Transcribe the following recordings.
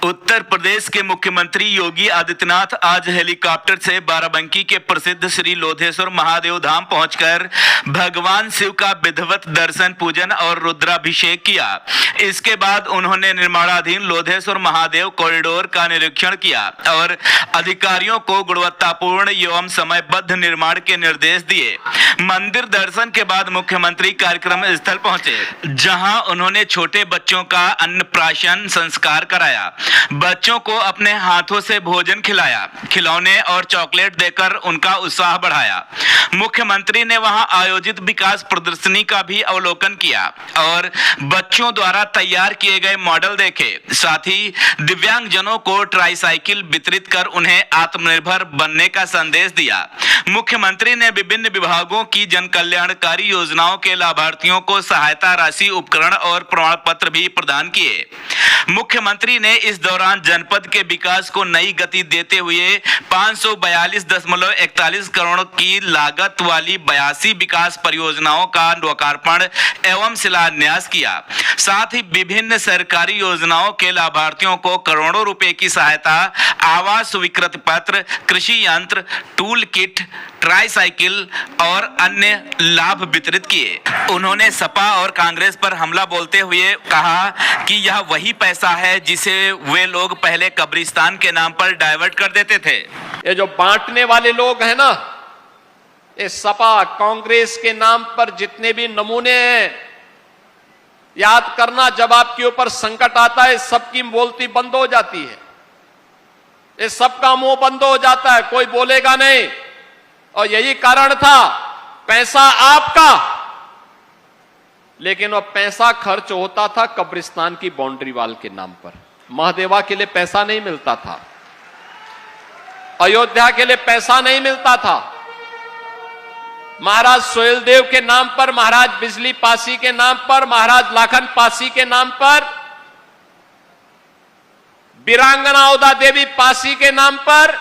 उत्तर प्रदेश के मुख्यमंत्री योगी आदित्यनाथ आज हेलीकॉप्टर से बाराबंकी के प्रसिद्ध श्री लोधेश्वर महादेव धाम पहुंचकर भगवान शिव का विधिवत दर्शन पूजन और रुद्राभिषेक किया। इसके बाद उन्होंने निर्माणाधीन लोधेश्वर महादेव कॉरिडोर का निरीक्षण किया और अधिकारियों को गुणवत्तापूर्ण एवं समयबद्ध निर्माण के निर्देश दिए। मंदिर दर्शन के बाद मुख्यमंत्री कार्यक्रम स्थल पहुंचे, जहां उन्होंने छोटे बच्चों का अन्नप्राशन संस्कार कराया। बच्चों को अपने हाथों से भोजन खिलाया, खिलौने और चॉकलेट देकर उनका उत्साह बढ़ाया। मुख्यमंत्री ने वहां आयोजित विकास प्रदर्शनी का भी अवलोकन किया और बच्चों द्वारा तैयार किए गए मॉडल देखे। साथ ही दिव्यांगजनों को ट्राईसाइकिल वितरित कर उन्हें आत्मनिर्भर बनने का संदेश दिया। मुख्यमंत्री ने विभिन्न विभागों की जन कल्याणकारी योजनाओं के लाभार्थियों को सहायता राशि, उपकरण और प्रमाण पत्र भी प्रदान किए। मुख्यमंत्री ने इस दौरान जनपद के विकास को नई गति देते हुए 542.41 करोड़ की लागत वाली 82 विकास परियोजनाओं का लोकार्पण एवं शिलान्यास किया। साथ ही विभिन्न सरकारी योजनाओं के लाभार्थियों को करोड़ों रुपए की सहायता, आवास स्वीकृति पत्र, कृषि यंत्र, टूल किट, ट्राईसाइकिल और अन्य लाभ वितरित किए। उन्होंने सपा और कांग्रेस पर हमला बोलते हुए कहा कि यह वही पैसा है जिसे वे लोग पहले कब्रिस्तान के नाम पर डाइवर्ट कर देते थे। ये जो बांटने वाले लोग हैं ना, ये सपा कांग्रेस के नाम पर जितने भी नमूने हैं, याद करना जब आपके ऊपर संकट आता है सबकी बोलती बंद हो जाती है, ये सबका मुंह बंद हो जाता है, कोई बोलेगा नहीं। और यही कारण था, पैसा आपका, लेकिन वो पैसा खर्च होता था कब्रिस्तान की बाउंड्री वाल के नाम पर। महादेवा के लिए पैसा नहीं मिलता था, अयोध्या के लिए पैसा नहीं मिलता था, महाराज सोहेलदेव के नाम पर, महाराज बिजली पासी के नाम पर, महाराज लाखन पासी के नाम पर, वीरांगना उदा देवी पासी के नाम पर,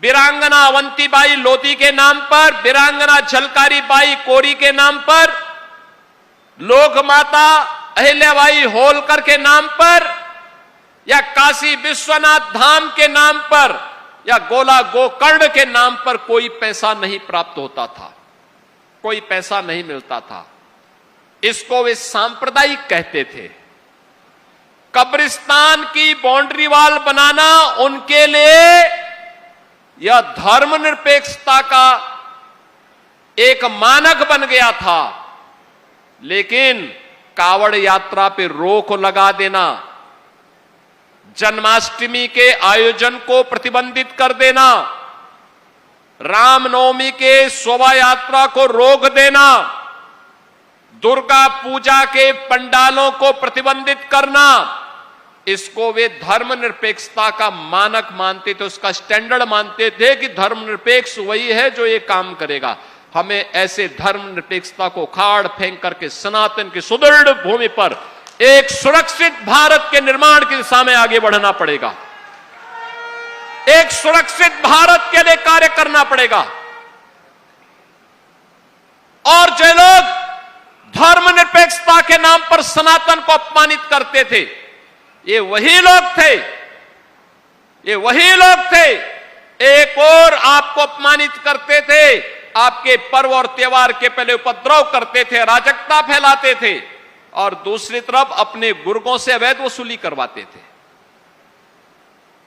वीरांगना अवंतीबाई लोधी के नाम पर, वीरांगना झलकारी बाई कोरी के नाम पर, लोक माता अहिल्याबाई होलकर के नाम पर, या काशी विश्वनाथ धाम के नाम पर, या गोला गोकर्ण के नाम पर कोई पैसा नहीं प्राप्त होता था, कोई पैसा नहीं मिलता था। इसको वे सांप्रदायिक कहते थे। कब्रिस्तान की बाउंड्री वाल बनाना उनके लिए यह धर्मनिरपेक्षता का एक मानक बन गया था। लेकिन कावड़ यात्रा पे रोक लगा देना, जन्माष्टमी के आयोजन को प्रतिबंधित कर देना, रामनवमी के शोभा यात्रा को रोक देना, दुर्गा पूजा के पंडालों को प्रतिबंधित करना, इसको वे धर्मनिरपेक्षता का मानक मानते थे, उसका स्टैंडर्ड मानते थे कि धर्मनिरपेक्ष वही है जो ये काम करेगा। हमें ऐसे धर्मनिरपेक्षता को खाड़ फेंक करके सनातन की सुदृढ़ भूमि पर एक सुरक्षित भारत के निर्माण की दिशा में आगे बढ़ना पड़ेगा, एक सुरक्षित भारत के लिए कार्य करना पड़ेगा। और जो लोग धर्मनिरपेक्षता के नाम पर सनातन को अपमानित करते थे, ये वही लोग थे, ये वही लोग थे। एक और आपको अपमानित करते थे, आपके पर्व और त्योहार के पहले उपद्रव करते थे, अराजकता फैलाते थे, और दूसरी तरफ अपने बुर्गों से अवैध वसूली करवाते थे।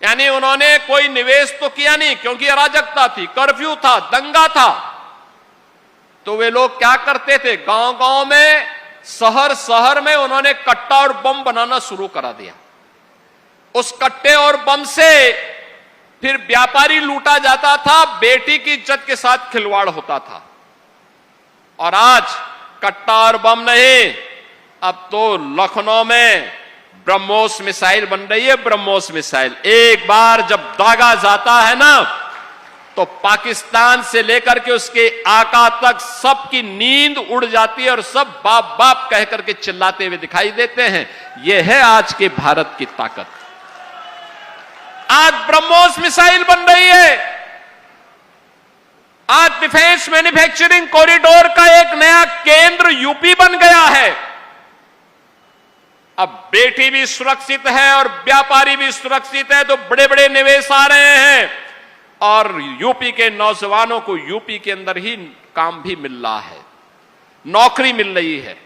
यानी उन्होंने कोई निवेश तो किया नहीं, क्योंकि अराजकता थी, कर्फ्यू था, दंगा था। तो वे लोग क्या करते थे, गांव-गांव में, शहर-शहर में उन्होंने कट्टा और बम बनाना शुरू करा दिया। उस कट्टे और बम से फिर व्यापारी लूटा जाता था, बेटी की इज्जत के साथ खिलवाड़ होता था। और आज कट्टा और बम नहीं, अब तो लखनऊ में ब्रह्मोस मिसाइल बन रही है। ब्रह्मोस मिसाइल एक बार जब दागा जाता है ना, तो पाकिस्तान से लेकर के उसके आका तक सबकी नींद उड़ जाती है और सब बाप बाप कह करके चिल्लाते हुए दिखाई देते हैं। यह है आज के भारत की ताकत। आज ब्रह्मोस मिसाइल बन रही है, आज डिफेंस मैन्युफैक्चरिंग कॉरिडोर का एक नया केंद्र यूपी बन गया है। अब बेटी भी सुरक्षित है और व्यापारी भी सुरक्षित है, तो बड़े बड़े निवेश आ रहे हैं और यूपी के नौजवानों को यूपी के अंदर ही काम भी मिल रहा है, नौकरी मिल रही है।